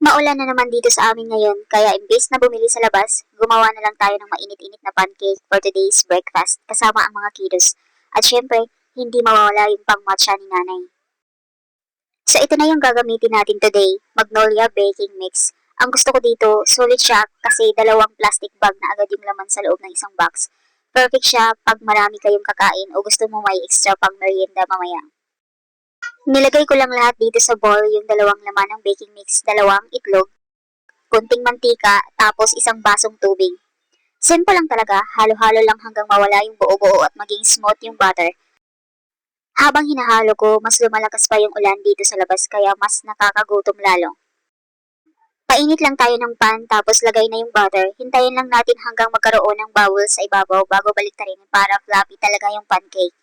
Maulan na naman dito sa amin ngayon, kaya imbes na bumili sa labas, gumawa na lang tayo ng mainit-init na pancake for today's breakfast kasama ang mga kiddos. At syempre, hindi mawawala yung pang-matcha ni nanay. So ito na yung gagamitin natin today, Magnolia Baking Mix. Ang gusto ko dito, solid siya kasi dalawang plastic bag na agad yung laman sa loob ng isang box. Perfect siya pag marami kayong kakain o gusto mo may extra pang merienda mamaya. Nilagay ko lang lahat dito sa bowl yung dalawang laman ng baking mix, dalawang itlog, kunting mantika, tapos isang basong tubig. Simple lang talaga, halo-halo lang hanggang mawala yung buo-buo at maging smooth yung butter. Habang hinahalo ko, mas lumalakas pa yung ulan dito sa labas kaya mas nakakagutom lalo. Painit lang tayo ng pan tapos lagay na yung butter. Hintayin lang natin hanggang magkaroon ng bubbles sa ibabaw bago baliktarin para fluffy talaga yung pancake.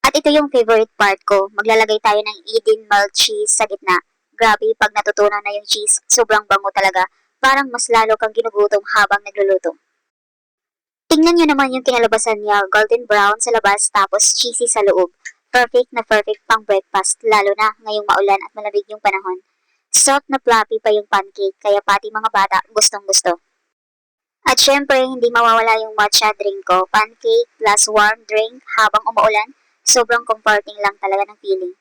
At ito yung favorite part ko, maglalagay tayo ng Eden milk cheese sa gitna. Grabe, pag natutunan na yung cheese, sobrang bango talaga. Parang mas lalo kang ginugutom habang nagluluto. Tingnan nyo naman yung kinalabasan niya, golden brown sa labas tapos cheesy sa loob. Perfect na perfect pang breakfast, lalo na ngayong maulan at malamig yung panahon. Soft na fluffy pa yung pancake, kaya pati mga bata gustong gusto. At syempre, hindi mawawala yung matcha drink ko, pancake plus warm drink habang umuulan. Sobrang comforting lang talaga ng feeling.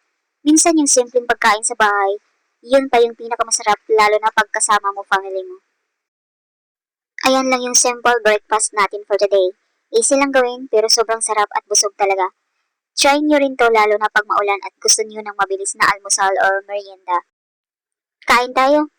Minsan yung simpleng pagkain sa bahay, yun pa yung pinakamasarap lalo na pagkasama mo family mo. Ayan lang yung simple breakfast natin for today. Easy lang gawin pero sobrang sarap at busog talaga. Try nyo rin to lalo na pag maulan at gusto nyo ng mabilis na almusal or merienda. Kain tayo!